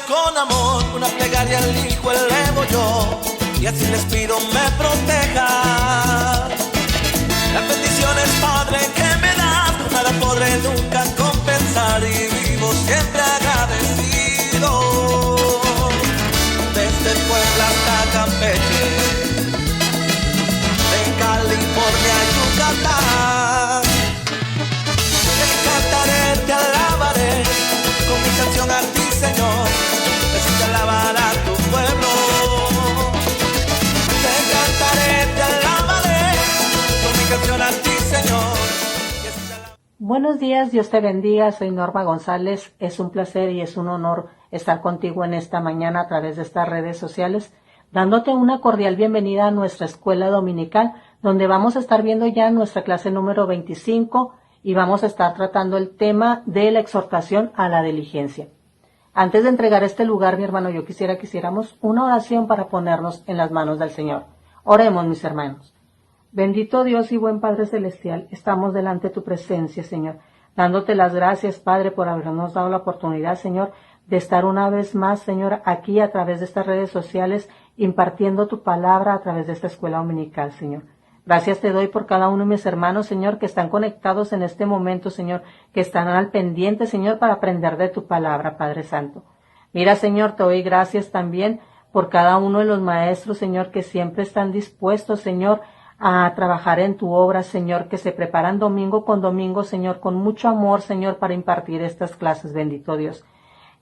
con amor, una plegaria al Hijo elevo yo, y así les pido me proteja. Las bendiciones, Padre, que me das, nada podré nunca compensar, y vivo siempre agradecido. Desde Puebla hasta Campeche, de California a Yucatán, te cantaré, te alabaré, con mi canción a ti, Señor, así te alabará tu pueblo. Te cantaré, te alabaré, con mi canción a ti, Señor. Buenos días, Dios te bendiga, soy Norma González, es un placer y es un honor estar contigo en esta mañana a través de estas redes sociales, dándote una cordial bienvenida a nuestra escuela dominical, donde vamos a estar viendo ya nuestra clase número 25 y vamos a estar tratando el tema de la exhortación a la diligencia. Antes de entregar este lugar, mi hermano, yo quisiera que hiciéramos una oración para ponernos en las manos del Señor. Oremos, mis hermanos. Bendito Dios y buen Padre Celestial, estamos delante de tu presencia, Señor, dándote las gracias, Padre, por habernos dado la oportunidad, Señor, de estar una vez más, Señor, aquí a través de estas redes sociales, impartiendo tu palabra a través de esta escuela dominical, Señor. Gracias te doy por cada uno de mis hermanos, Señor, que están conectados en este momento, Señor, que están al pendiente, Señor, para aprender de tu palabra, Padre Santo. Mira, Señor, te doy gracias también por cada uno de los maestros, Señor, que siempre están dispuestos, Señor, a trabajar en tu obra, Señor, que se preparan domingo con domingo, Señor, con mucho amor, Señor, para impartir estas clases, bendito Dios.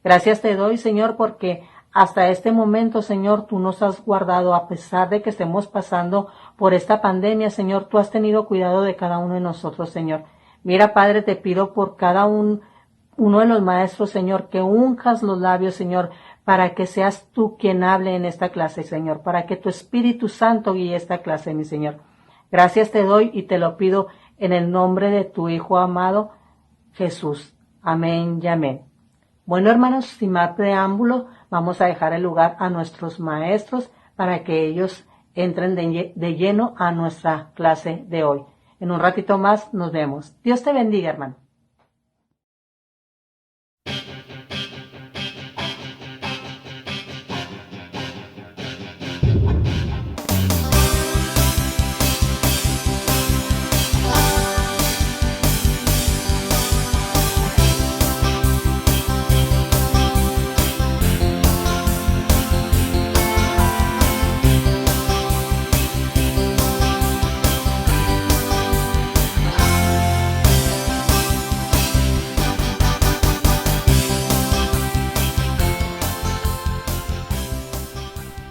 Gracias te doy, Señor, porque hasta este momento, Señor, tú nos has guardado, a pesar de que estemos pasando por esta pandemia, Señor, tú has tenido cuidado de cada uno de nosotros, Señor. Mira, Padre, te pido por cada uno de los maestros, Señor, que unjas los labios, Señor, para que seas tú quien hable en esta clase, Señor, para que tu Espíritu Santo guíe esta clase, mi Señor. Gracias te doy y te lo pido en el nombre de tu Hijo amado, Jesús. Amén y amén. Bueno, hermanos, sin más preámbulo, vamos a dejar el lugar a nuestros maestros para que ellos entren de lleno a nuestra clase de hoy. En un ratito más nos vemos. Dios te bendiga, hermano.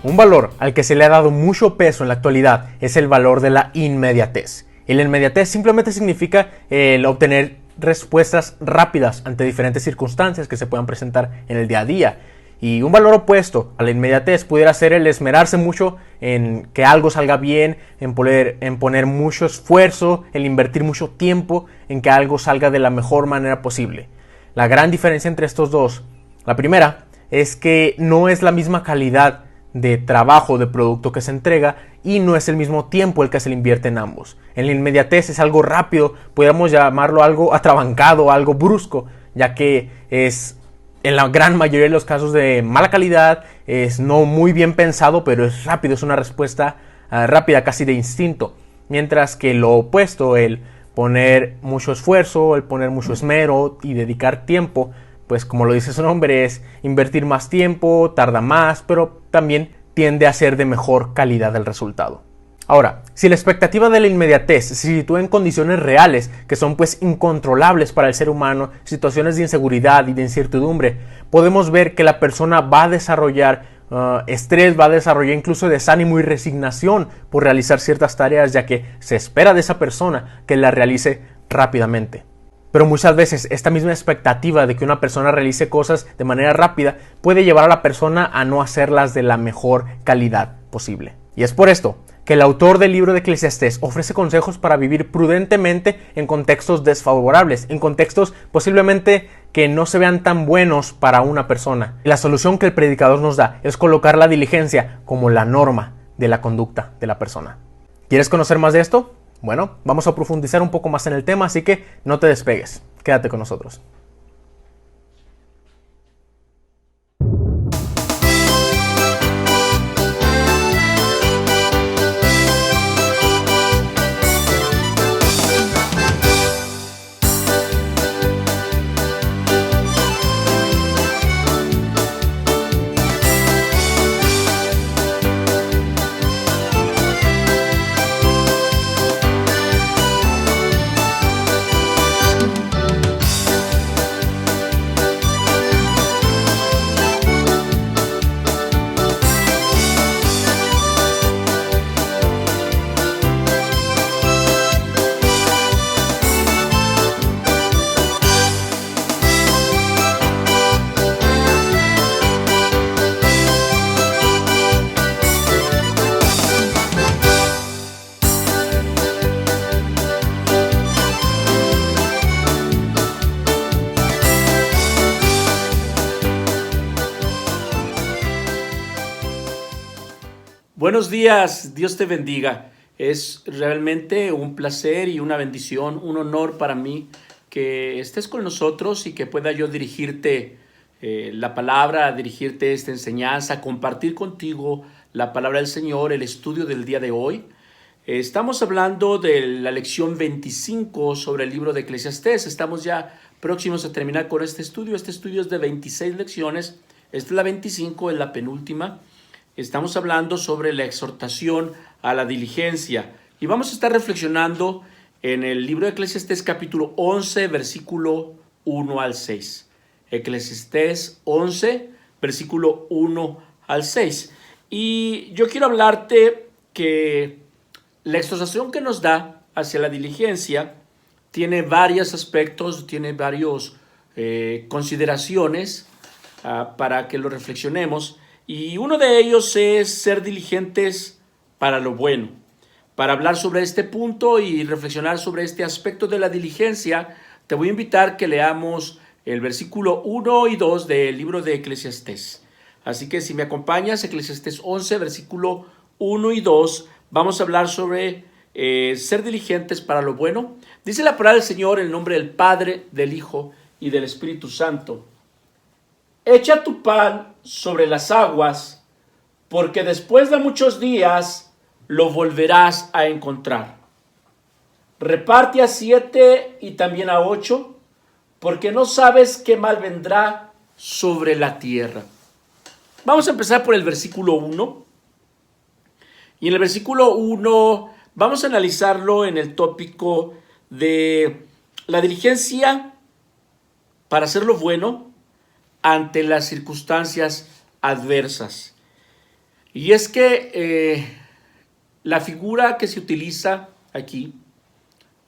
Un valor al que se le ha dado mucho peso en la actualidad es el valor de la inmediatez. Y la inmediatez simplemente significa el obtener respuestas rápidas ante diferentes circunstancias que se puedan presentar en el día a día. Y un valor opuesto a la inmediatez pudiera ser el esmerarse mucho en que algo salga bien, en poner mucho esfuerzo, el invertir mucho tiempo en que algo salga de la mejor manera posible. La gran diferencia entre estos dos, la primera, es que no es la misma calidad de trabajo, de producto que se entrega, y no es el mismo tiempo el que se le invierte en ambos. En la inmediatez es algo rápido, podríamos llamarlo algo atrabancado, algo brusco, ya que es en la gran mayoría de los casos de mala calidad, es no muy bien pensado, pero es rápido, es una respuesta rápida, casi de instinto. Mientras que lo opuesto, el poner mucho esfuerzo, el poner mucho esmero y dedicar tiempo, pues como lo dice su nombre, es invertir más tiempo, tarda más, pero también tiende a ser de mejor calidad el resultado. Ahora, si la expectativa de la inmediatez se sitúa en condiciones reales, que son pues incontrolables para el ser humano, situaciones de inseguridad y de incertidumbre, podemos ver que la persona va a desarrollar estrés, va a desarrollar incluso desánimo y resignación por realizar ciertas tareas, ya que se espera de esa persona que las realice rápidamente. Pero muchas veces esta misma expectativa de que una persona realice cosas de manera rápida puede llevar a la persona a no hacerlas de la mejor calidad posible. Y es por esto que el autor del libro de Eclesiastés ofrece consejos para vivir prudentemente en contextos desfavorables, en contextos posiblemente que no se vean tan buenos para una persona. Y la solución que el predicador nos da es colocar la diligencia como la norma de la conducta de la persona. ¿Quieres conocer más de esto? Bueno, vamos a profundizar un poco más en el tema, así que no te despegues. Quédate con nosotros. Buenos días, Dios te bendiga. Es realmente un placer y una bendición, un honor para mí que estés con nosotros y que pueda yo dirigirte la palabra, dirigirte esta enseñanza, compartir contigo la palabra del Señor, el estudio del día de hoy. Estamos hablando de la lección 25 sobre el libro de Eclesiastés. Estamos ya próximos a terminar con este estudio. Este estudio es de 26 lecciones. Esta es la 25, es la penúltima. Estamos hablando sobre la exhortación a la diligencia. Y vamos a estar reflexionando en el libro de Eclesiastés capítulo 11, versículo 1 al 6. Eclesiastés 11, versículo 1 al 6. Y yo quiero hablarte que la exhortación que nos da hacia la diligencia tiene varios aspectos, tiene varias consideraciones para que lo reflexionemos. Y uno de ellos es ser diligentes para lo bueno. Para hablar sobre este punto y reflexionar sobre este aspecto de la diligencia, te voy a invitar que leamos el versículo 1 y 2 del libro de Eclesiastés. Así que si me acompañas, Eclesiastés 11, versículo 1 y 2, vamos a hablar sobre ser diligentes para lo bueno. Dice la palabra del Señor en el nombre del Padre, del Hijo y del Espíritu Santo. Echa tu pan sobre las aguas, porque después de muchos días lo volverás a encontrar. Reparte a 7 y también a 8, porque no sabes qué mal vendrá sobre la tierra. Vamos a empezar por el versículo 1. Y en el versículo 1 vamos a analizarlo en el tópico de la diligencia para hacer lo bueno ante las circunstancias adversas. Y es que la figura que se utiliza aquí,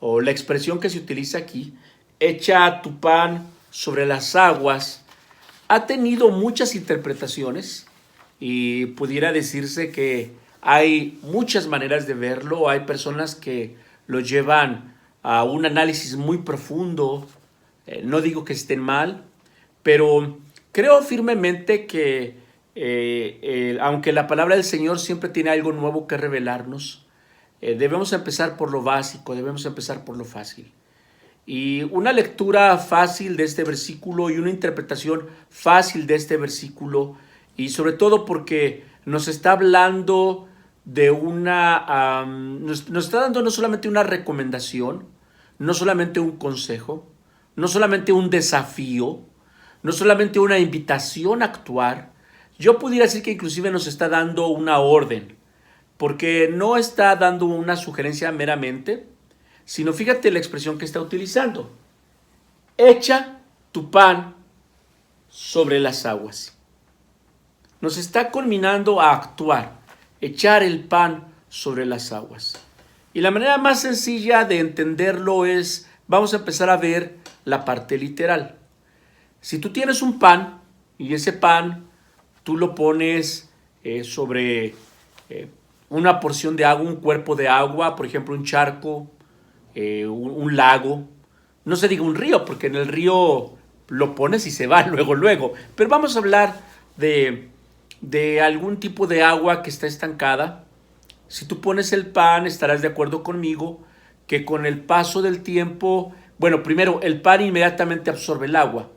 o la expresión que se utiliza aquí, echa tu pan sobre las aguas, ha tenido muchas interpretaciones y pudiera decirse que hay muchas maneras de verlo. Hay personas que lo llevan a un análisis muy profundo. No digo que estén mal, pero creo firmemente que aunque la palabra del Señor siempre tiene algo nuevo que revelarnos, debemos empezar por lo básico, debemos empezar por lo fácil. Y una lectura fácil de este versículo y una interpretación fácil de este versículo, y sobre todo porque nos está hablando de nos está dando no solamente una recomendación, no solamente un consejo, no solamente un desafío, no solamente una invitación a actuar. Yo pudiera decir que inclusive nos está dando una orden, porque no está dando una sugerencia meramente, sino fíjate la expresión que está utilizando. Echa tu pan sobre las aguas. Nos está culminando a actuar, echar el pan sobre las aguas. Y la manera más sencilla de entenderlo es, vamos a empezar a ver la parte literal. Si tú tienes un pan y ese pan tú lo pones sobre una porción de agua, un cuerpo de agua, por ejemplo un charco, un lago, no se diga un río, porque en el río lo pones y se va luego, pero vamos a hablar de algún tipo de agua que está estancada. Si tú pones el pan, estarás de acuerdo conmigo que con el paso del tiempo, bueno, primero el pan inmediatamente absorbe el agua,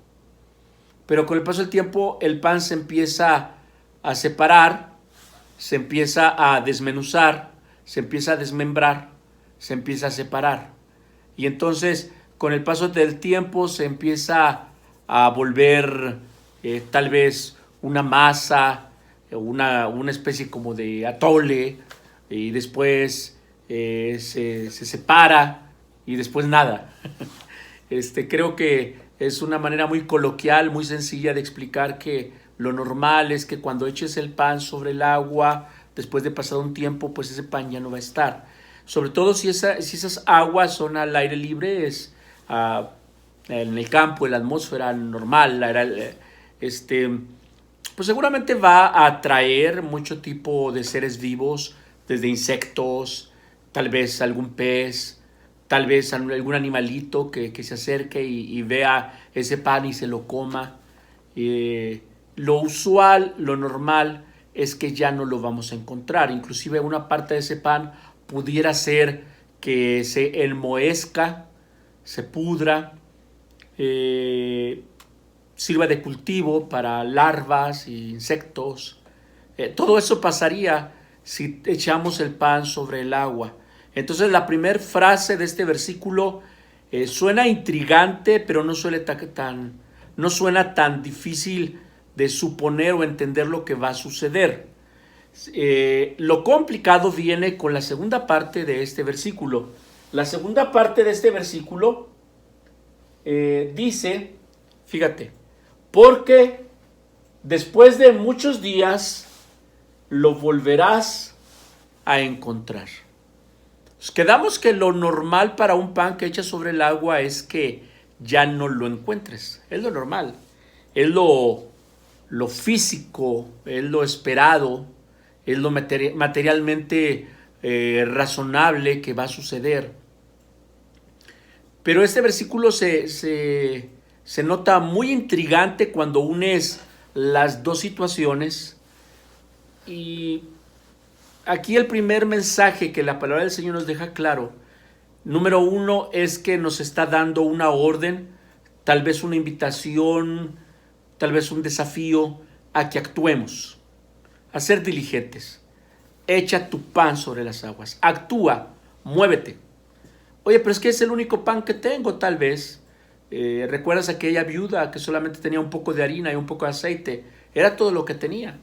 pero con el paso del tiempo el pan se empieza a separar, se empieza a desmenuzar, se empieza a desmembrar, se empieza a separar. Y entonces con el paso del tiempo se empieza a volver tal vez una masa, una especie como de atole, y después se separa y después nada. Creo que es una manera muy coloquial, muy sencilla de explicar que lo normal es que cuando eches el pan sobre el agua, después de pasado un tiempo, pues ese pan ya no va a estar. Sobre todo si esas aguas son al aire libre, en el campo, en la atmósfera normal, pues seguramente va a atraer mucho tipo de seres vivos, desde insectos, tal vez algún pez, tal vez algún animalito que se acerque y vea ese pan y se lo coma. Lo usual, lo normal es que ya no lo vamos a encontrar. Inclusive una parte de ese pan pudiera ser que se enmohezca, se pudra, sirva de cultivo para larvas e insectos. Todo eso pasaría si echamos el pan sobre el agua. Entonces la primera frase de este versículo suena intrigante, pero no suena tan difícil de suponer o entender lo que va a suceder. Lo complicado viene con la segunda parte de este versículo. La segunda parte de este versículo dice, fíjate, porque después de muchos días lo volverás a encontrar. Pues quedamos que lo normal para un pan que echa sobre el agua es que ya no lo encuentres. Es lo normal. Es lo físico, es lo esperado, es lo materialmente razonable que va a suceder. Pero este versículo se nota muy intrigante cuando unes las dos situaciones. Y aquí el primer mensaje que la palabra del Señor nos deja claro, número uno, es que nos está dando una orden, tal vez una invitación, tal vez un desafío a que actuemos, a ser diligentes. Echa tu pan sobre las aguas, actúa, muévete. Oye, pero es que es el único pan que tengo, tal vez. ¿Recuerdas aquella viuda que solamente tenía un poco de harina y un poco de aceite? Era todo lo que tenía.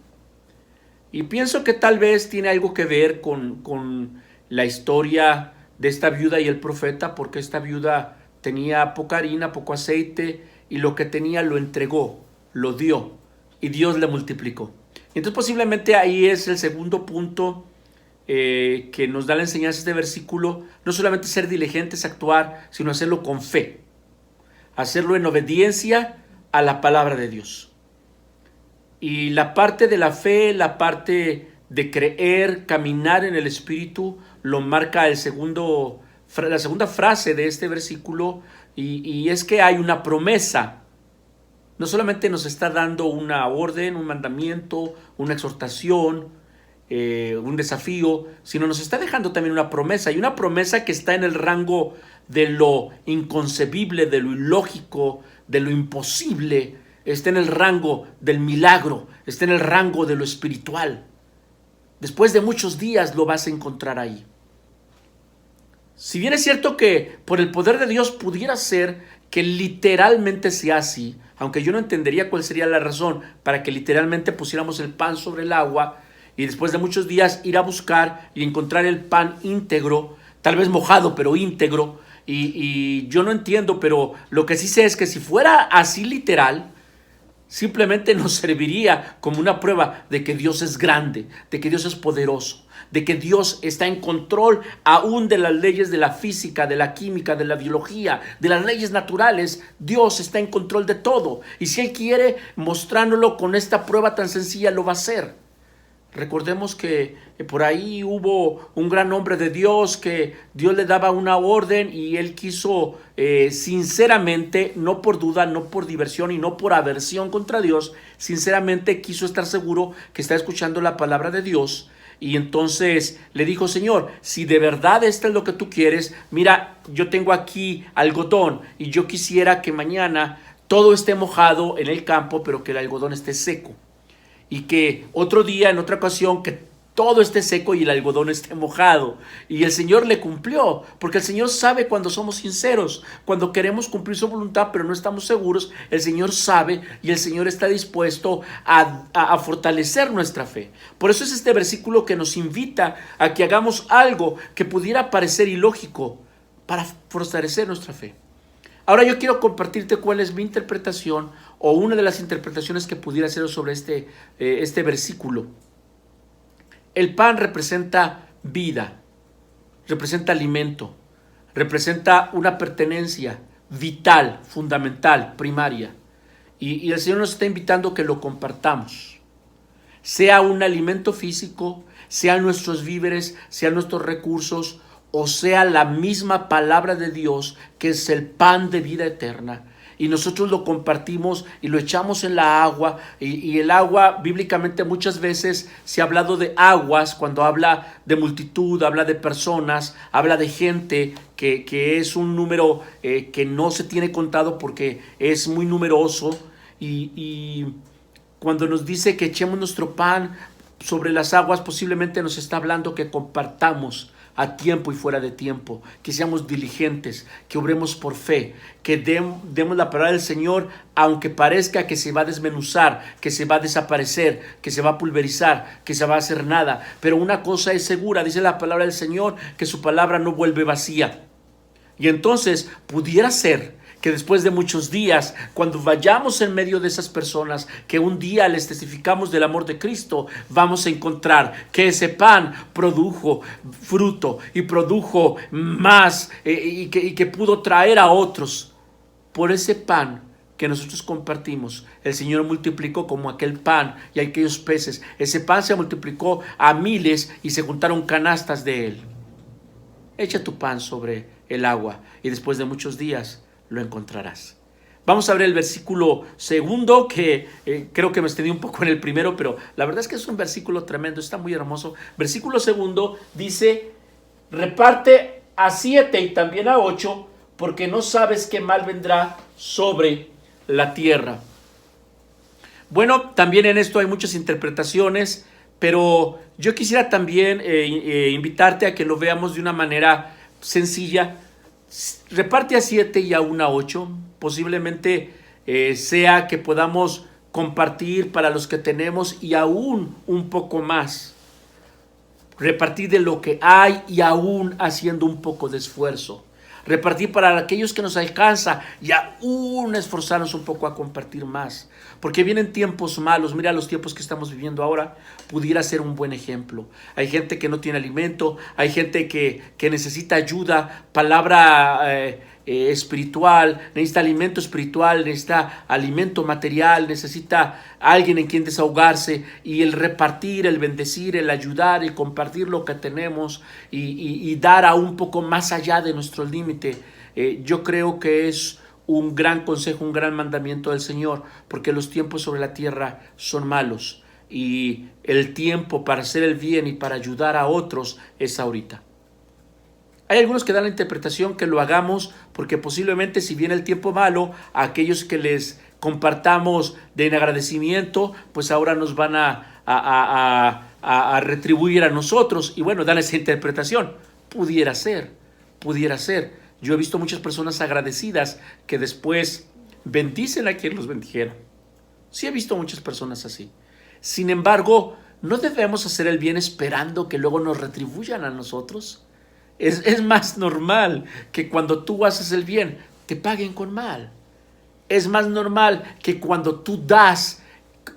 Y pienso que tal vez tiene algo que ver con la historia de esta viuda y el profeta, porque esta viuda tenía poca harina, poco aceite, y lo que tenía lo entregó, lo dio, y Dios le multiplicó. Entonces posiblemente ahí es el segundo punto que nos da la enseñanza de este versículo, no solamente ser diligentes, actuar, sino hacerlo con fe, hacerlo en obediencia a la palabra de Dios. Y la parte de la fe, la parte de creer, caminar en el Espíritu, lo marca la segunda frase de este versículo, y es que hay una promesa. No solamente nos está dando una orden, un mandamiento, una exhortación, un desafío, sino nos está dejando también una promesa, y una promesa que está en el rango de lo inconcebible, de lo ilógico, de lo imposible. Está en el rango del milagro, está en el rango de lo espiritual. Después de muchos días lo vas a encontrar ahí. Si bien es cierto que por el poder de Dios pudiera ser que literalmente sea así, aunque yo no entendería cuál sería la razón para que literalmente pusiéramos el pan sobre el agua y después de muchos días ir a buscar y encontrar el pan íntegro, tal vez mojado, pero íntegro, y yo no entiendo, pero lo que sí sé es que si fuera así literal, simplemente nos serviría como una prueba de que Dios es grande, de que Dios es poderoso, de que Dios está en control aún de las leyes de la física, de la química, de la biología, de las leyes naturales. Dios está en control de todo, y si Él quiere mostrándolo con esta prueba tan sencilla, lo va a hacer. Recordemos que por ahí hubo un gran hombre de Dios que Dios le daba una orden y él quiso sinceramente, no por duda, no por diversión y no por aversión contra Dios, sinceramente quiso estar seguro que está escuchando la palabra de Dios. Y entonces le dijo: Señor, si de verdad esto es lo que tú quieres, mira, yo tengo aquí algodón y yo quisiera que mañana todo esté mojado en el campo, pero que el algodón esté seco. Y que otro día, en otra ocasión, que todo esté seco y el algodón esté mojado. Y el Señor le cumplió, porque el Señor sabe cuando somos sinceros, cuando queremos cumplir su voluntad, pero no estamos seguros. El Señor sabe y el Señor está dispuesto a fortalecer nuestra fe. Por eso es este versículo que nos invita a que hagamos algo que pudiera parecer ilógico para fortalecer nuestra fe. Ahora yo quiero compartirte cuál es mi interpretación o una de las interpretaciones que pudiera hacer sobre este versículo. El pan representa vida, representa alimento, representa una pertenencia vital, fundamental, primaria. Y el Señor nos está invitando a que lo compartamos. Sea un alimento físico, sean nuestros víveres, sean nuestros recursos, o sea la misma palabra de Dios, que es el pan de vida eterna. y nosotros lo compartimos y lo echamos en la agua, y el agua bíblicamente muchas veces se ha hablado de aguas cuando habla de multitud, habla de personas, habla de gente que es un número que no se tiene contado porque es muy numeroso, y cuando nos dice que echemos nuestro pan sobre las aguas, posiblemente nos está hablando que compartamos a tiempo y fuera de tiempo, que seamos diligentes, que obremos por fe, que demos la palabra del Señor, aunque parezca que se va a desmenuzar, que se va a desaparecer, que se va a pulverizar, que se va a hacer nada. Pero una cosa es segura, dice la palabra del Señor, que su palabra no vuelve vacía. Y entonces pudiera ser que después de muchos días, cuando vayamos en medio de esas personas, que un día les testificamos del amor de Cristo, vamos a encontrar que ese pan produjo fruto y produjo más, y que pudo traer a otros. Por ese pan que nosotros compartimos, el Señor multiplicó como aquel pan y aquellos peces. Ese pan se multiplicó a miles y se juntaron canastas de él. Echa tu pan sobre el agua y después de muchos días lo encontrarás. Vamos a ver el versículo segundo, que creo que me extendí un poco en el primero, pero la verdad es que es un versículo tremendo, está muy hermoso. Versículo segundo dice: reparte a 7 y también a 8, porque no sabes qué mal vendrá sobre la tierra. Bueno, también en esto hay muchas interpretaciones, pero yo quisiera también invitarte a que lo veamos de una manera sencilla. Reparte a 7 y aún a 8, posiblemente sea que podamos compartir para los que tenemos y aún un poco más. Repartir de lo que hay y aún haciendo un poco de esfuerzo. Repartir para aquellos que nos alcanza y aún esforzarnos un poco a compartir más. Porque vienen tiempos malos. Mira los tiempos que estamos viviendo ahora. Pudiera ser un buen ejemplo. Hay gente que no tiene alimento. Hay gente que necesita ayuda, palabra espiritual, necesita alimento espiritual, necesita alimento material, necesita alguien en quien desahogarse. Y el repartir, el bendecir, el ayudar, el compartir lo que tenemos y dar a un poco más allá de nuestro límite, yo creo que es un gran consejo, un gran mandamiento del Señor, porque los tiempos sobre la tierra son malos y el tiempo para hacer el bien y para ayudar a otros es ahorita. Hay algunos que dan la interpretación que lo hagamos porque posiblemente si viene el tiempo malo, a aquellos que les compartamos de agradecimiento, pues ahora nos van a retribuir a nosotros. Y bueno, dan esa interpretación. Pudiera ser. Yo he visto muchas personas agradecidas que después bendicen a quien los bendijeron. Sí he visto muchas personas así. Sin embargo, no debemos hacer el bien esperando que luego nos retribuyan a nosotros. Es más normal que cuando tú haces el bien te paguen con mal. Es más normal que cuando tú das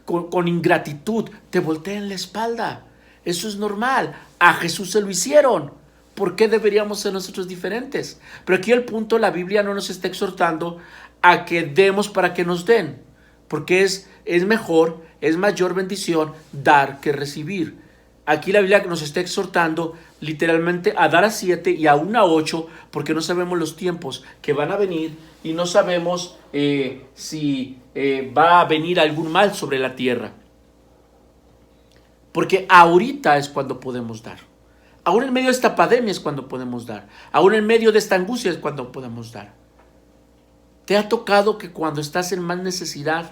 con ingratitud te volteen la espalda. Eso es normal. A Jesús se lo hicieron. ¿Por qué deberíamos ser nosotros diferentes? Pero aquí el punto, la Biblia no nos está exhortando a que demos para que nos den. Porque es mejor, es mayor bendición dar que recibir. Aquí la Biblia nos está exhortando literalmente a dar a 7 y aún a 8, porque no sabemos los tiempos que van a venir y no sabemos si va a venir algún mal sobre la tierra. Porque ahorita es cuando podemos dar. Aún en medio de esta pandemia es cuando podemos dar. Aún en medio de esta angustia es cuando podemos dar. ¿Te ha tocado que cuando estás en más necesidad,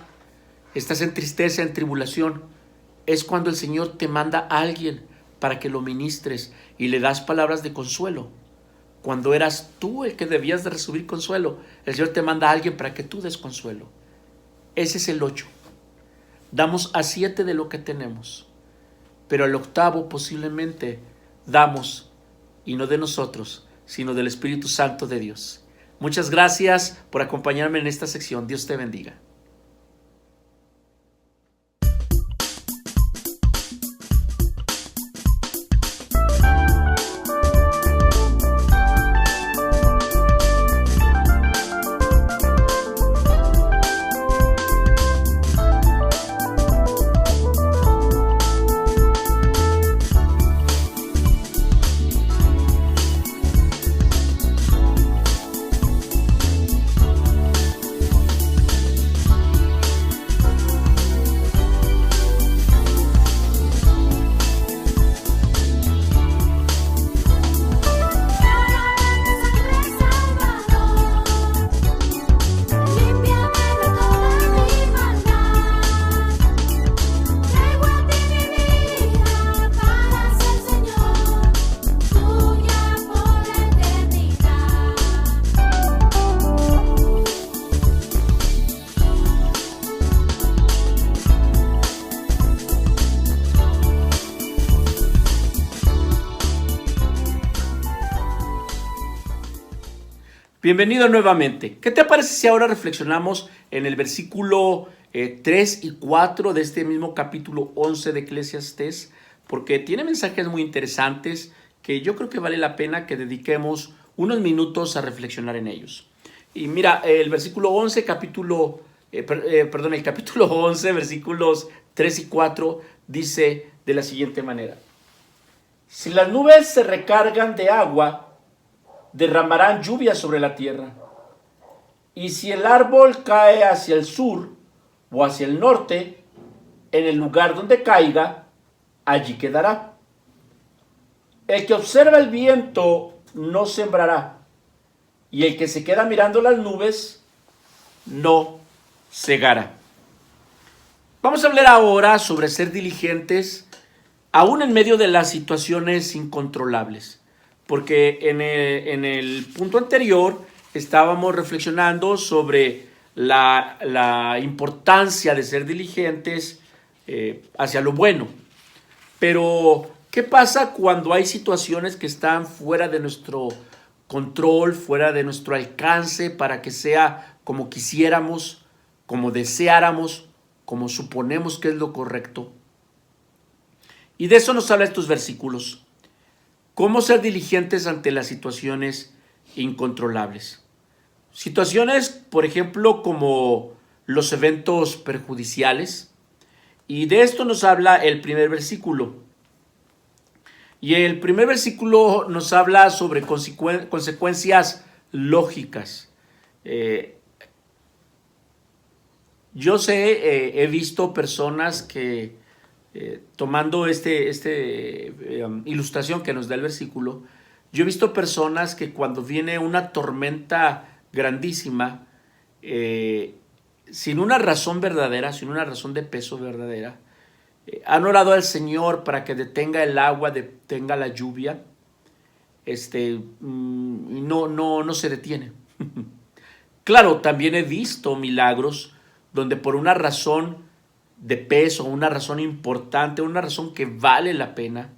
estás en tristeza, en tribulación, es cuando el Señor te manda a alguien para que lo ministres y le das palabras de consuelo? Cuando eras tú el que debías de recibir consuelo, el Señor te manda a alguien para que tú des consuelo. Ese es el 8. Damos a 7 de lo que tenemos, pero al 8 posiblemente damos, y no de nosotros, sino del Espíritu Santo de Dios. Muchas gracias por acompañarme en esta sección. Dios te bendiga. Bienvenido nuevamente. ¿Qué te parece si ahora reflexionamos en el versículo 3 y 4 de este mismo capítulo 11 de Eclesiastés? Porque tiene mensajes muy interesantes que yo creo que vale la pena que dediquemos unos minutos a reflexionar en ellos. Y mira, el versículo 11, el capítulo 11, versículos 3 y 4 dice de la siguiente manera: si las nubes se recargan de agua, derramarán lluvia sobre la tierra. Y si el árbol cae hacia el sur o hacia el norte, en el lugar donde caiga, allí quedará. El que observa el viento no sembrará, y el que se queda mirando las nubes no segará. Vamos a hablar ahora sobre ser diligentes aún en medio de las situaciones incontrolables. Porque en el punto anterior estábamos reflexionando sobre la importancia de ser diligentes hacia lo bueno. Pero, ¿qué pasa cuando hay situaciones que están fuera de nuestro control, fuera de nuestro alcance para que sea como quisiéramos, como deseáramos, como suponemos que es lo correcto? Y de eso nos habla estos versículos. ¿Cómo ser diligentes ante las situaciones incontrolables? Situaciones, por ejemplo, como los eventos perjudiciales. Y de esto nos habla el primer versículo. Y el primer versículo nos habla sobre consecuencias lógicas. Yo sé, he visto personas que tomando ilustración que nos da el versículo, yo he visto personas que cuando viene una tormenta grandísima, sin una razón verdadera, sin una razón de peso verdadera, han orado al Señor para que detenga el agua, detenga la lluvia, y no se detiene. Claro, también he visto milagros donde por una razón de peso, una razón importante, una razón que vale la pena.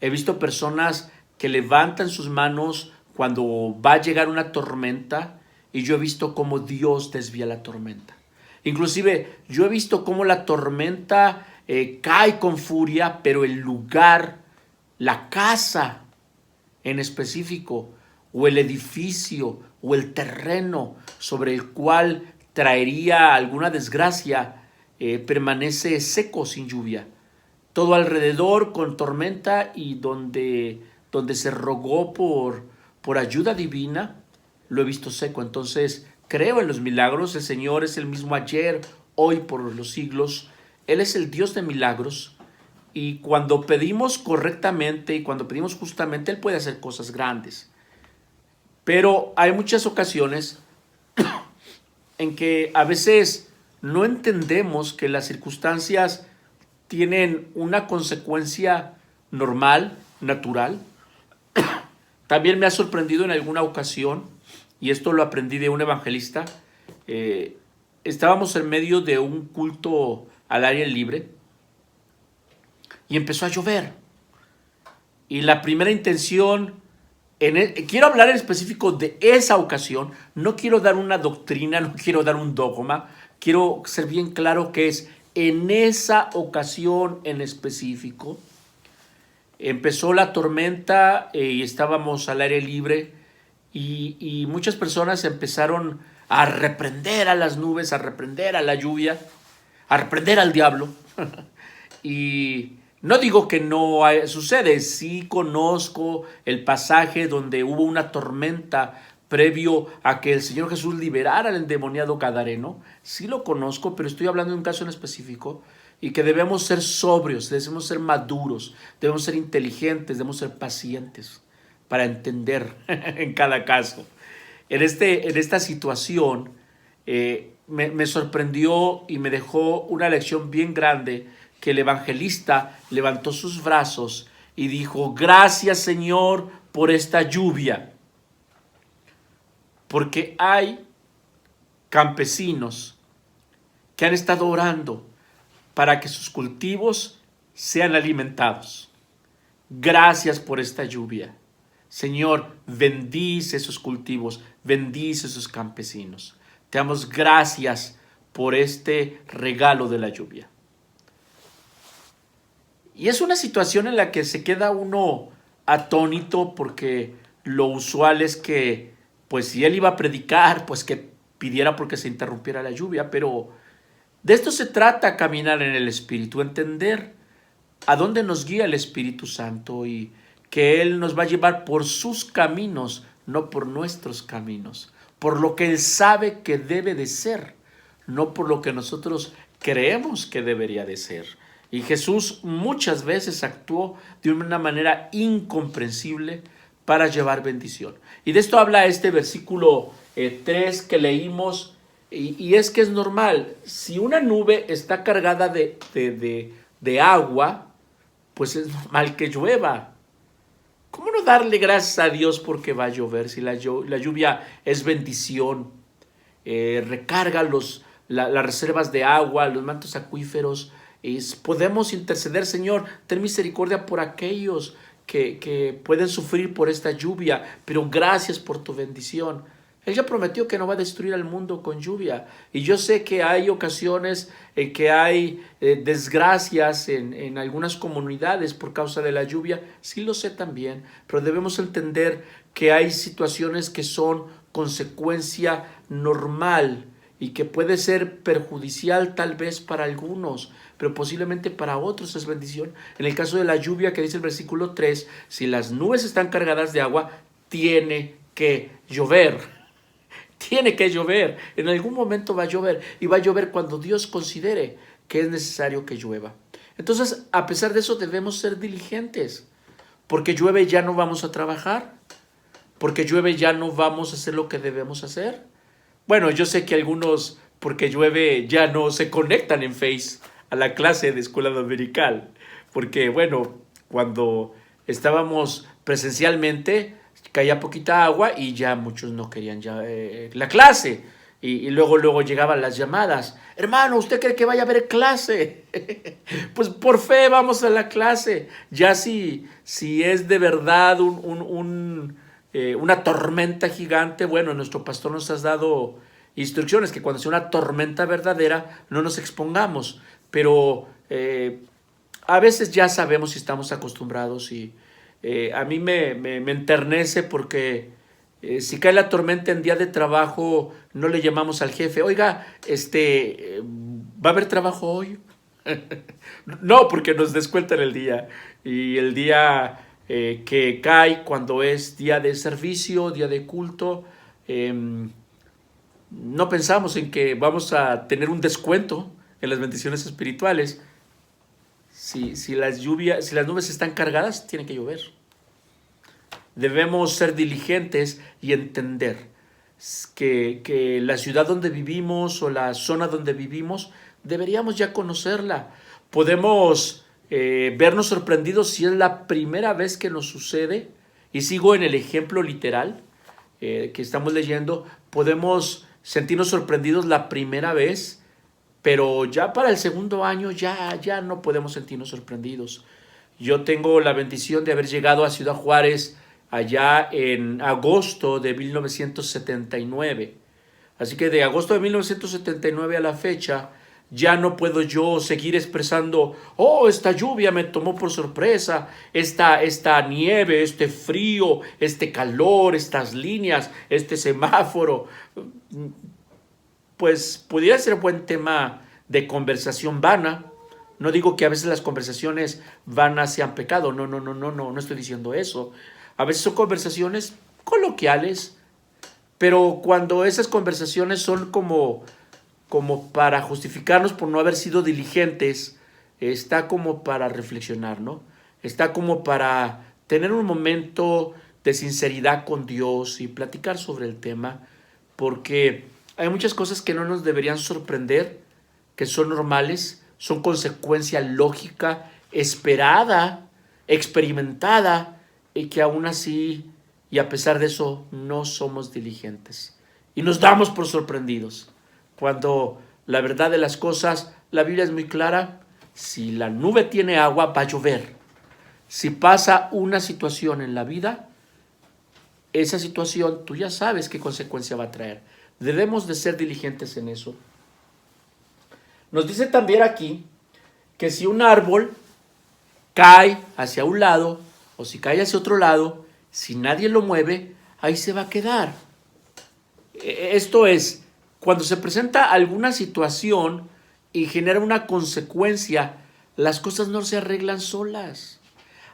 He visto personas que levantan sus manos cuando va a llegar una tormenta y yo he visto cómo Dios desvía la tormenta. Inclusive yo he visto cómo la tormenta cae con furia, pero el lugar, la casa en específico, o el edificio, o el terreno sobre el cual traería alguna desgracia, permanece seco sin lluvia. Todo alrededor con tormenta, y donde se rogó por ayuda divina, lo he visto seco. Entonces creo en los milagros. El Señor es el mismo ayer, hoy, por los siglos. Él es el Dios de milagros, y cuando pedimos correctamente y cuando pedimos justamente, Él puede hacer cosas grandes. Pero hay muchas ocasiones en que a veces no entendemos que las circunstancias tienen una consecuencia normal, natural. También me ha sorprendido en alguna ocasión, y esto lo aprendí de un evangelista. Estábamos en medio de un culto al aire libre y empezó a llover. Y la primera intención, quiero hablar en específico de esa ocasión, no quiero dar una doctrina, no quiero dar un dogma, quiero ser bien claro que es en esa ocasión en específico. Empezó la tormenta y estábamos al aire libre, y muchas personas empezaron a reprender a las nubes, a reprender a la lluvia, a reprender al diablo. Y no digo que no sucede, sí conozco el pasaje donde hubo una tormenta previo a que el Señor Jesús liberara al endemoniado gadareno. Sí lo conozco, pero estoy hablando de un caso en específico, y que debemos ser sobrios, debemos ser maduros, debemos ser inteligentes, debemos ser pacientes para entender en cada caso. En esta situación me sorprendió y me dejó una lección bien grande, que el evangelista levantó sus brazos y dijo: gracias, Señor, por esta lluvia. Porque hay campesinos que han estado orando para que sus cultivos sean alimentados. Gracias por esta lluvia. Señor, bendice esos cultivos, bendice esos campesinos. Te damos gracias por este regalo de la lluvia. Y es una situación en la que se queda uno atónito, porque lo usual es que, pues si él iba a predicar, pues que pidiera porque se interrumpiera la lluvia, pero de esto se trata, caminar en el Espíritu, entender a dónde nos guía el Espíritu Santo y que Él nos va a llevar por sus caminos, no por nuestros caminos, por lo que Él sabe que debe de ser, no por lo que nosotros creemos que debería de ser. Y Jesús muchas veces actuó de una manera incomprensible para llevar bendición. Y de esto habla este versículo 3 que leímos, y es que es normal. Si una nube está cargada de agua, pues es normal que llueva. ¿Cómo no darle gracias a Dios porque va a llover? Si la lluvia es bendición, recarga las reservas de agua, los mantos acuíferos. Podemos interceder, Señor, ten misericordia por aquellos que pueden sufrir por esta lluvia, pero gracias por tu bendición. Él ya prometió que no va a destruir al mundo con lluvia. Y yo sé que hay ocasiones en que hay desgracias en algunas comunidades por causa de la lluvia. Sí lo sé también, pero debemos entender que hay situaciones que son consecuencia normal y que puede ser perjudicial tal vez para algunos, pero posiblemente para otros es bendición. En el caso de la lluvia, que dice el versículo 3, si las nubes están cargadas de agua, tiene que llover. Tiene que llover, en algún momento va a llover, y va a llover cuando Dios considere que es necesario que llueva. Entonces, a pesar de eso, debemos ser diligentes, porque llueve ya no vamos a trabajar, porque llueve ya no vamos a hacer lo que debemos hacer. Bueno, yo sé que algunos, porque llueve, ya no se conectan en Face a la clase de escuela dominical, porque bueno, cuando estábamos presencialmente, caía poquita agua y ya muchos no querían la clase. Y luego llegaban las llamadas. Hermano, ¿usted cree que vaya a haber clase? Pues por fe vamos a la clase. Ya si es de verdad una tormenta gigante, bueno, nuestro pastor nos ha dado instrucciones que cuando sea una tormenta verdadera no nos expongamos. Pero a veces ya sabemos si estamos acostumbrados y a mí me enternece porque si cae la tormenta en día de trabajo, no le llamamos al jefe, oiga, ¿va a haber trabajo hoy? No, porque nos descuentan el día. Y el día que cae cuando es día de servicio, día de culto, no pensamos en que vamos a tener un descuento en las bendiciones espirituales. Si las nubes están cargadas, tiene que llover. Debemos ser diligentes y entender que la ciudad donde vivimos o la zona donde vivimos, deberíamos ya conocerla. Podemos vernos sorprendidos si es la primera vez que nos sucede, y sigo en el ejemplo literal que estamos leyendo. Podemos sentirnos sorprendidos la primera vez, pero ya para el segundo año ya no podemos sentirnos sorprendidos. Yo tengo la bendición de haber llegado a Ciudad Juárez allá en agosto de 1979. Así que de agosto de 1979 a la fecha, ya no puedo yo seguir expresando, esta lluvia me tomó por sorpresa, esta nieve, este frío, este calor, estas líneas, este semáforo. Pues pudiera ser buen tema de conversación vana. No digo que a veces las conversaciones vanas sean pecado, no estoy diciendo eso. A veces son conversaciones coloquiales, pero cuando esas conversaciones son como para justificarnos por no haber sido diligentes, está como para reflexionar, ¿no? Está como para tener un momento de sinceridad con Dios y platicar sobre el tema, porque hay muchas cosas que no nos deberían sorprender, que son normales, son consecuencia lógica, esperada, experimentada, y que aún así y a pesar de eso no somos diligentes. Y nos damos por sorprendidos. Cuando la verdad de las cosas, la Biblia es muy clara, si la nube tiene agua, va a llover. Si pasa una situación en la vida, esa situación tú ya sabes qué consecuencia va a traer. Debemos de ser diligentes en eso. Nos dice también aquí que si un árbol cae hacia un lado o si cae hacia otro lado, si nadie lo mueve, ahí se va a quedar. Esto es, cuando se presenta alguna situación y genera una consecuencia, las cosas no se arreglan solas.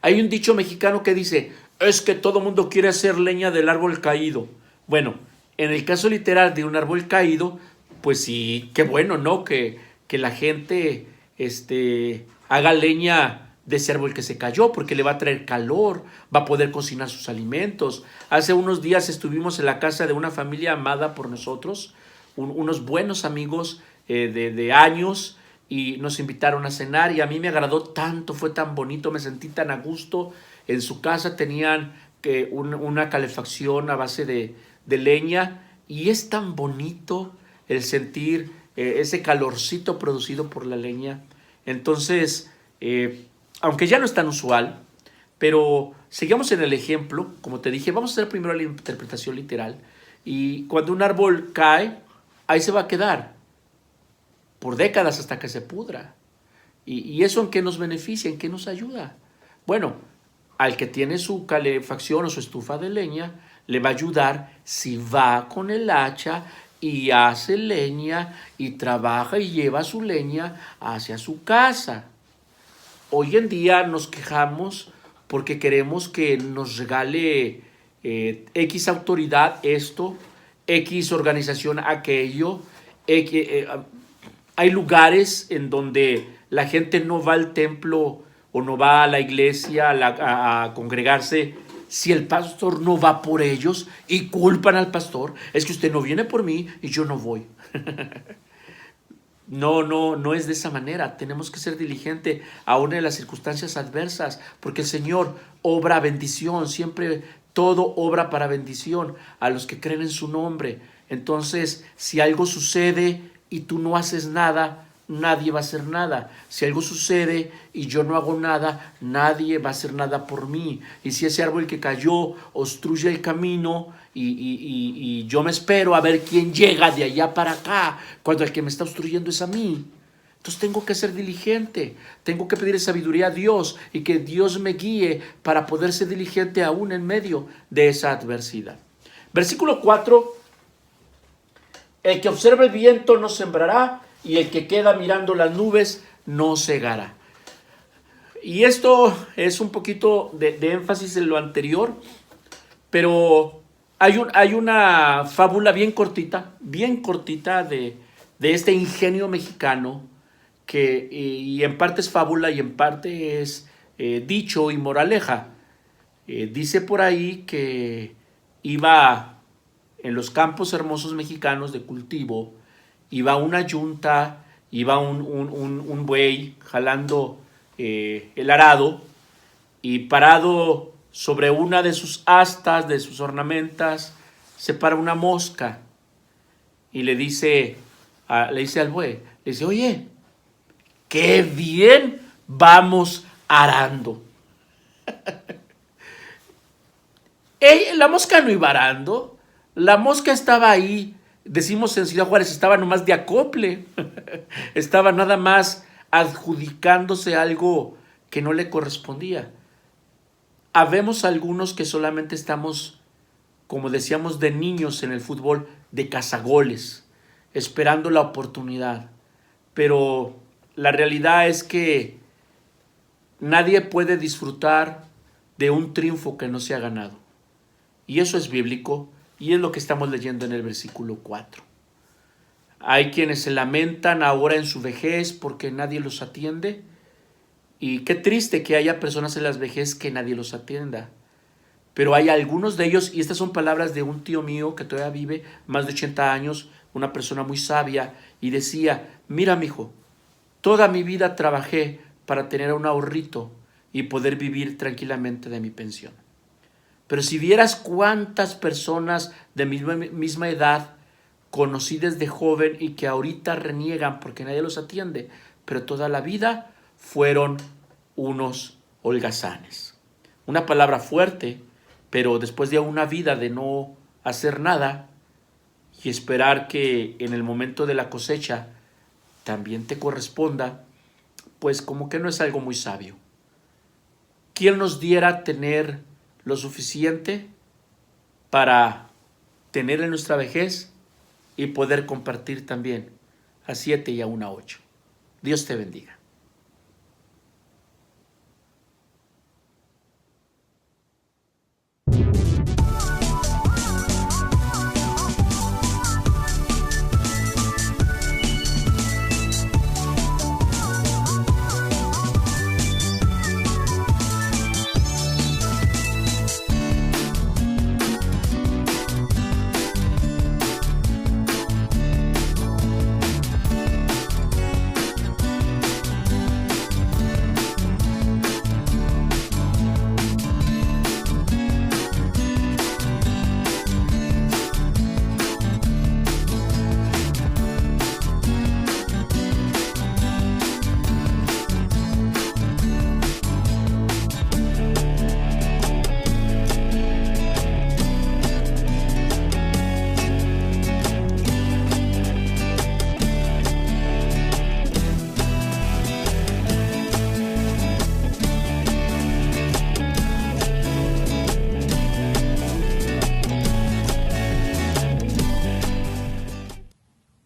Hay un dicho mexicano que dice, es que todo mundo quiere hacer leña del árbol caído. Bueno, en el caso literal de un árbol caído, pues sí, qué bueno, ¿no? Que la gente haga leña de ese árbol que se cayó, porque le va a traer calor, va a poder cocinar sus alimentos. Hace unos días estuvimos en la casa de una familia amada por nosotros, unos buenos amigos de años, y nos invitaron a cenar y a mí me agradó tanto, fue tan bonito, me sentí tan a gusto. En su casa tenían una calefacción a base de leña y es tan bonito el sentir ese calorcito producido por la leña. Entonces, aunque ya no es tan usual, pero sigamos en el ejemplo, como te dije, vamos a hacer primero la interpretación literal, y cuando un árbol cae, ahí se va a quedar por décadas hasta que se pudra. ¿Y eso en qué nos beneficia? ¿En qué nos ayuda? Bueno, al que tiene su calefacción o su estufa de leña, le va a ayudar si va con el hacha y hace leña y trabaja y lleva su leña hacia su casa. Hoy en día nos quejamos porque queremos que nos regale X autoridad esto, X organización aquello. Hay lugares en donde la gente no va al templo o no va a la iglesia a congregarse si el pastor no va por ellos y culpan al pastor. Es que usted no viene por mí y yo no voy. No es de esa manera. Tenemos que ser diligentes aún en las circunstancias adversas, porque el Señor obra bendición, siempre todo obra para bendición a los que creen en su nombre. Entonces, si algo sucede y tú no haces nada, nadie va a hacer nada. Si algo sucede y yo no hago nada, nadie va a hacer nada por mí. Y si ese árbol que cayó obstruye el camino y yo me espero a ver quién llega de allá para acá, cuando el que me está obstruyendo es a mí, entonces tengo que ser diligente, tengo que pedir sabiduría a Dios y que Dios me guíe para poder ser diligente aún en medio de esa adversidad. Versículo 4, el que observa el viento no sembrará, y el que queda mirando las nubes no segará. Y esto es un poquito de énfasis en lo anterior, pero hay una fábula bien cortita de este ingenio mexicano, que y en parte es fábula y en parte es dicho y moraleja. Dice por ahí que iba en los campos hermosos mexicanos de cultivo, iba una yunta, iba un buey jalando el arado, y parado sobre una de sus astas, de sus ornamentas, se para una mosca y le dice al buey, le dice, oye, qué bien vamos arando. La mosca no iba arando, la mosca estaba ahí. Decimos en Ciudad Juárez, estaba nomás de acople, estaba nada más adjudicándose algo que no le correspondía. Habemos algunos que solamente estamos, como decíamos de niños en el fútbol, de cazagoles, esperando la oportunidad. Pero la realidad es que nadie puede disfrutar de un triunfo que no se ha ganado. Y eso es bíblico. Y es lo que estamos leyendo en el versículo 4. Hay quienes se lamentan ahora en su vejez porque nadie los atiende. Y qué triste que haya personas en las vejez que nadie los atienda. Pero hay algunos de ellos, y estas son palabras de un tío mío que todavía vive, más de 80 años, una persona muy sabia, y decía, mira mijo, toda mi vida trabajé para tener un ahorrito y poder vivir tranquilamente de mi pensión. Pero si vieras cuántas personas de mi misma edad conocí desde joven y que ahorita reniegan porque nadie los atiende, pero toda la vida fueron unos holgazanes. Una palabra fuerte, pero después de una vida de no hacer nada y esperar que en el momento de la cosecha también te corresponda, pues como que no es algo muy sabio. ¿Quién nos diera tener lo suficiente para tener en nuestra vejez y poder compartir también a 7 y aún a 8? Dios te bendiga.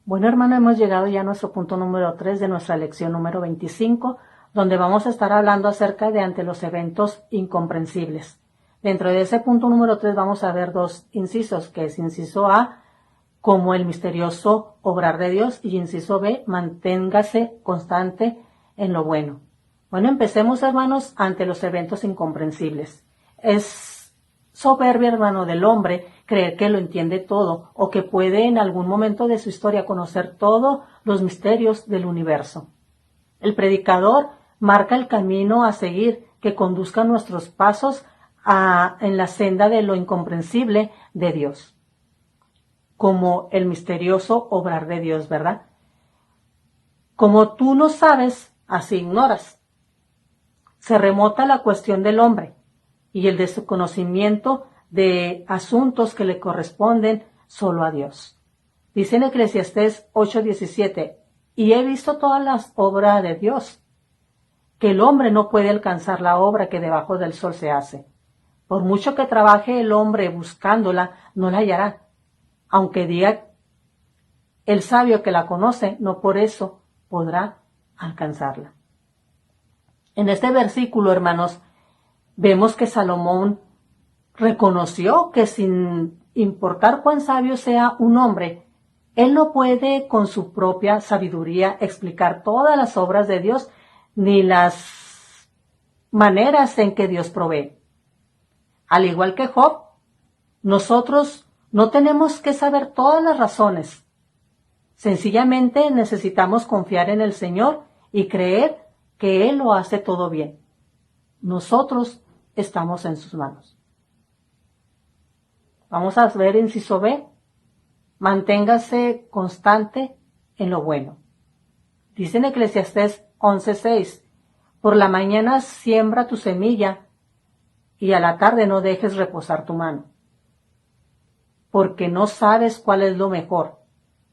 Bueno, hermano, hemos llegado ya a nuestro punto número 3 de nuestra lección número 25, donde vamos a estar hablando acerca de ante los eventos incomprensibles. Dentro de ese punto número 3 vamos a ver dos incisos, que es inciso A, como el misterioso obrar de Dios, y inciso B, manténgase constante en lo bueno. Bueno, empecemos, hermanos, ante los eventos incomprensibles. Es soberbia, hermano, del hombre creer que lo entiende todo o que puede en algún momento de su historia conocer todos los misterios del universo. El predicador marca el camino a seguir que conduzca nuestros pasos en la senda de lo incomprensible de Dios, como el misterioso obrar de Dios, ¿verdad? Como tú no sabes, así ignoras. Se remota la cuestión del hombre y el de su conocimiento de asuntos que le corresponden solo a Dios. Dice en Eclesiastés 8:17, y he visto todas las obras de Dios, que el hombre no puede alcanzar la obra que debajo del sol se hace. Por mucho que trabaje el hombre buscándola, no la hallará. Aunque diga el sabio que la conoce, no por eso podrá alcanzarla. En este versículo, hermanos, vemos que Salomón reconoció que sin importar cuán sabio sea un hombre, él no puede con su propia sabiduría explicar todas las obras de Dios ni las maneras en que Dios provee. Al igual que Job, nosotros no tenemos que saber todas las razones. Sencillamente necesitamos confiar en el Señor y creer que Él lo hace todo bien. Nosotros estamos en sus manos. Vamos a ver inciso B. Manténgase constante en lo bueno. Dice en Eclesiastés 11:6, por la mañana siembra tu semilla y a la tarde no dejes reposar tu mano, porque no sabes cuál es lo mejor,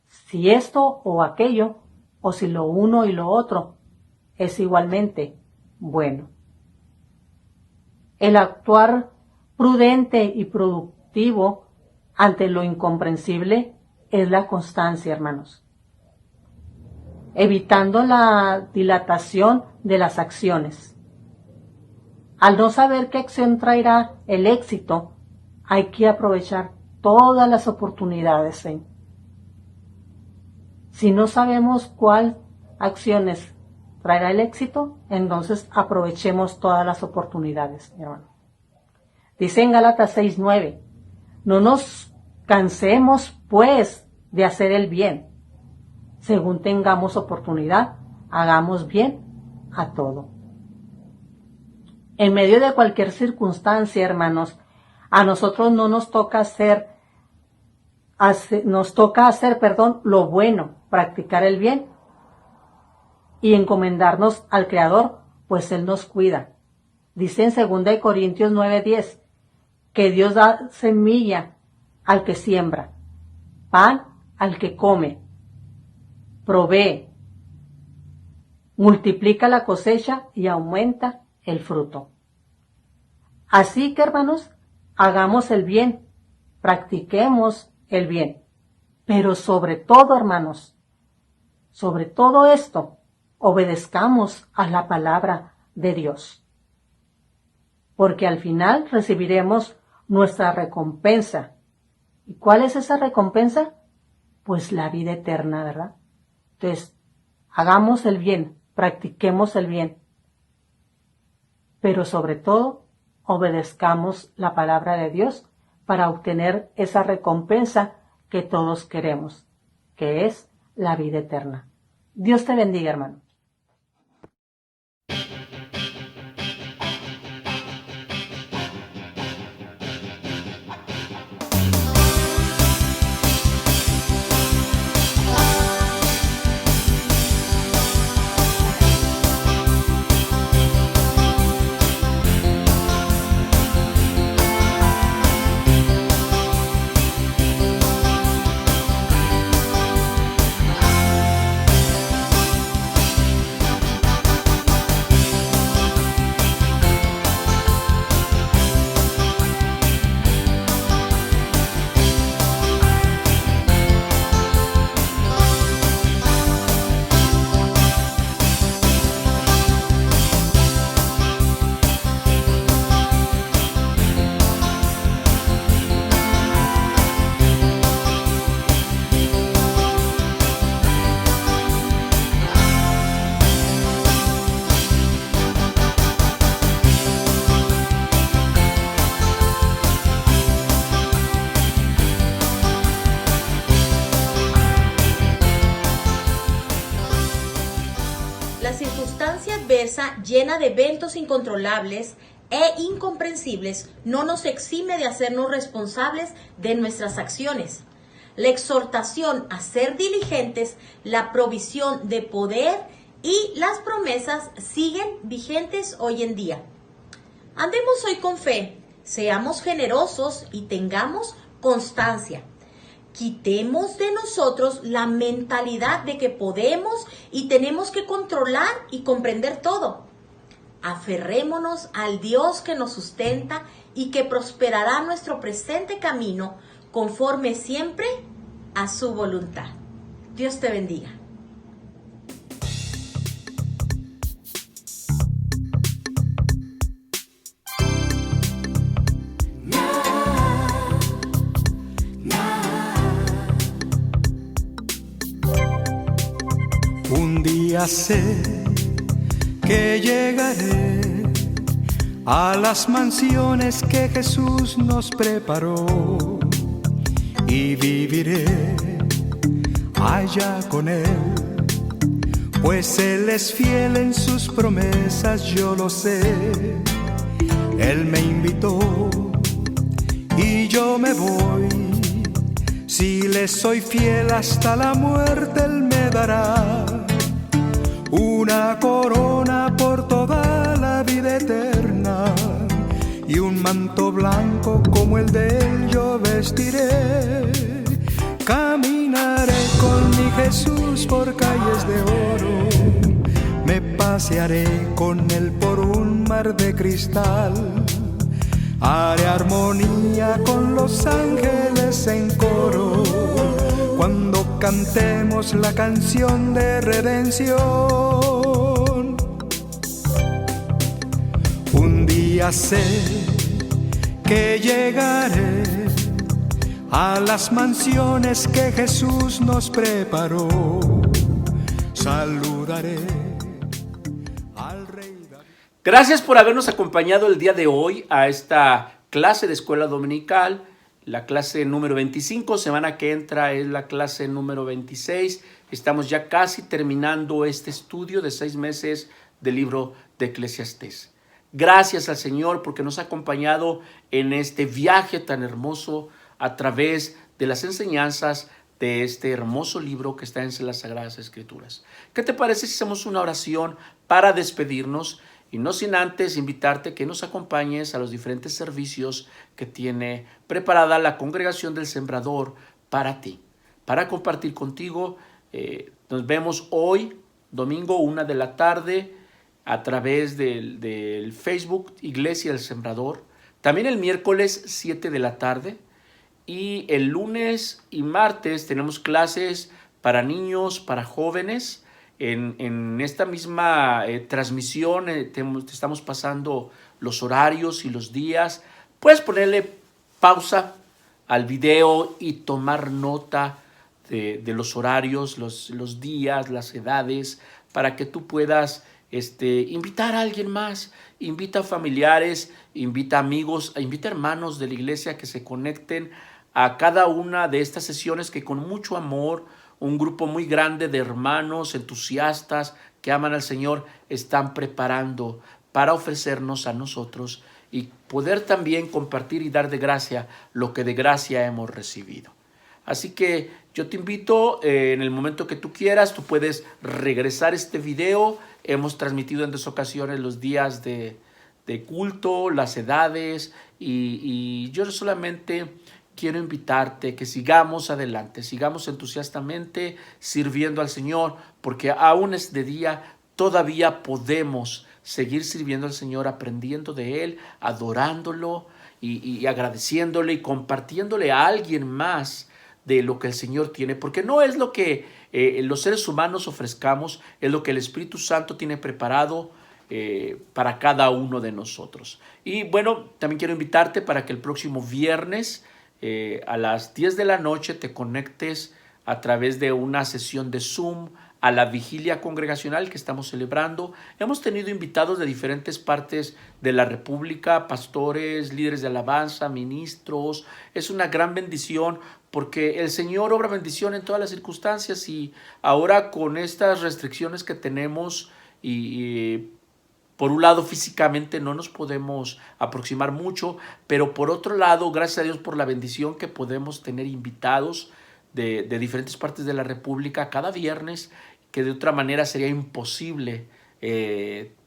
si esto o aquello, o si lo uno y lo otro es igualmente bueno. El actuar prudente y productivo ante lo incomprensible es la constancia, hermanos. Evitando la dilatación de las acciones. Al no saber qué acción traerá el éxito, hay que aprovechar todas las oportunidades. Si no sabemos cuál acciones traerá el éxito, entonces aprovechemos todas las oportunidades, mi hermano. Dice en Gálatas 6:9, no nos cansemos, pues, de hacer el bien. Según tengamos oportunidad, hagamos bien a todo. En medio de cualquier circunstancia, hermanos, a nosotros no nos toca hacer lo bueno, practicar el bien y encomendarnos al Creador, pues Él nos cuida. Dice en 2 Corintios 9:10, que Dios da semilla al que siembra, pan al que come, provee, multiplica la cosecha y aumenta el fruto. Así que, hermanos, hagamos el bien, practiquemos el bien, pero sobre todo, hermanos, sobre todo esto, obedezcamos a la palabra de Dios, porque al final recibiremos nuestra recompensa. ¿Y cuál es esa recompensa? Pues la vida eterna, ¿verdad? Entonces, hagamos el bien, practiquemos el bien, pero sobre todo, obedezcamos la palabra de Dios para obtener esa recompensa que todos queremos, que es la vida eterna. Dios te bendiga, hermano. La circunstancia adversa, llena de eventos incontrolables e incomprensibles, no nos exime de hacernos responsables de nuestras acciones. La exhortación a ser diligentes, la provisión de poder y las promesas siguen vigentes hoy en día. Andemos hoy con fe, seamos generosos y tengamos constancia. Quitemos de nosotros la mentalidad de que podemos y tenemos que controlar y comprender todo. Aferrémonos al Dios que nos sustenta y que prosperará nuestro presente camino conforme siempre a su voluntad. Dios te bendiga. Un día sé que llegaré a las mansiones que Jesús nos preparó y viviré allá con Él, pues Él es fiel en sus promesas, yo lo sé. Él me invitó y yo me voy. Si le soy fiel hasta la muerte, Él me dará una corona por toda la vida eterna y un manto blanco como el de Él yo vestiré. Caminaré con mi Jesús por calles de oro, me pasearé con Él por un mar de cristal. Haré armonía con los ángeles en coro cuando cantemos la canción de redención. Un día sé que llegaré a las mansiones que Jesús nos preparó. Saludaré al Rey David. Gracias por habernos acompañado el día de hoy a esta clase de escuela dominical, la clase número 25. Semana que entra es la clase número 26. Estamos ya casi terminando este estudio de 6 meses del libro de Eclesiastés. Gracias al Señor porque nos ha acompañado en este viaje tan hermoso a través de las enseñanzas de este hermoso libro que está en las Sagradas Escrituras. ¿Qué te parece si hacemos una oración para despedirnos Y no sin antes invitarte que nos acompañes a los diferentes servicios que tiene preparada la Congregación del Sembrador para ti, para compartir contigo. Nos vemos hoy, domingo, 1 de la tarde, a través del Facebook Iglesia del Sembrador. También el miércoles, 7 de la tarde. Y el lunes y martes tenemos clases para niños, para jóvenes. En esta misma transmisión te estamos pasando los horarios y los días. Puedes ponerle pausa al video y tomar nota de los horarios, los días, las edades, para que tú puedas invitar a alguien más. Invita a familiares, invita a amigos, invita a hermanos de la iglesia que se conecten a cada una de estas sesiones que con mucho amor, un grupo muy grande de hermanos entusiastas que aman al Señor están preparando para ofrecernos a nosotros y poder también compartir y dar de gracia lo que de gracia hemos recibido. Así que yo te invito, en el momento que tú quieras, tú puedes regresar este video. Hemos transmitido en 2 ocasiones los días de culto, las edades, y yo solamente quiero invitarte que sigamos adelante, sigamos entusiastamente sirviendo al Señor, porque aún es de día, todavía podemos seguir sirviendo al Señor, aprendiendo de Él, adorándolo y agradeciéndole y compartiéndole a alguien más de lo que el Señor tiene, porque no es lo que los seres humanos ofrezcamos, es lo que el Espíritu Santo tiene preparado para cada uno de nosotros. Y bueno, también quiero invitarte para que el próximo viernes a las 10 de la noche te conectes a través de una sesión de Zoom a la vigilia congregacional que estamos celebrando. Hemos tenido invitados de diferentes partes de la República, pastores, líderes de alabanza, ministros. Es una gran bendición porque el Señor obra bendición en todas las circunstancias, y ahora con estas restricciones que tenemos y por un lado, físicamente no nos podemos aproximar mucho, pero por otro lado, gracias a Dios por la bendición que podemos tener invitados de diferentes partes de la República cada viernes, que de otra manera sería imposible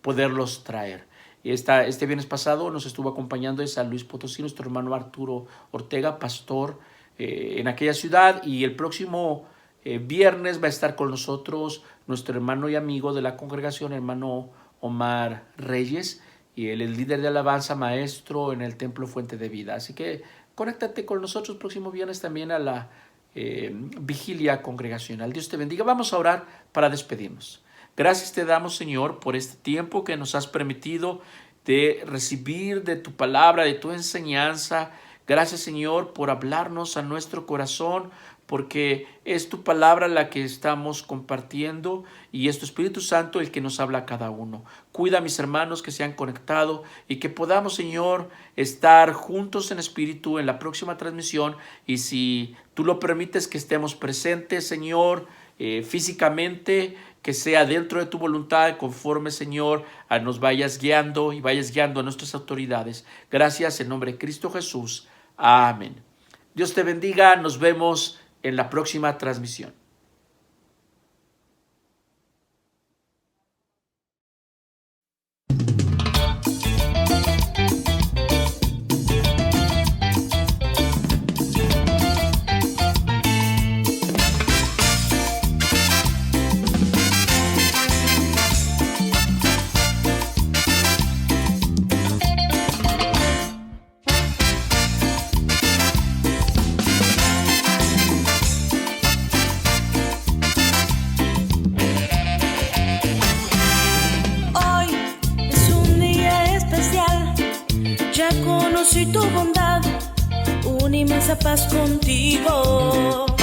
poderlos traer. Este viernes pasado nos estuvo acompañando de San Luis Potosí nuestro hermano Arturo Ortega, pastor en aquella ciudad, y el próximo viernes va a estar con nosotros nuestro hermano y amigo de la congregación, hermano Omar Reyes, y él es líder de alabanza, maestro en el Templo Fuente de Vida. Así que conéctate con nosotros próximo viernes también a la vigilia congregacional. Dios te bendiga. Vamos a orar para despedirnos. Gracias te damos, Señor, por este tiempo que nos has permitido de recibir de tu palabra, de tu enseñanza. Gracias, Señor, por hablarnos a nuestro corazón, porque es tu palabra la que estamos compartiendo y es tu Espíritu Santo el que nos habla a cada uno. Cuida a mis hermanos que se han conectado y que podamos, Señor, estar juntos en espíritu en la próxima transmisión, y si tú lo permites que estemos presentes, Señor, físicamente, que sea dentro de tu voluntad, conforme, Señor, nos vayas guiando y vayas guiando a nuestras autoridades. Gracias en nombre de Cristo Jesús. Amén. Dios te bendiga. Nos vemos en la próxima transmisión. Tu bondad, una inmensa paz contigo.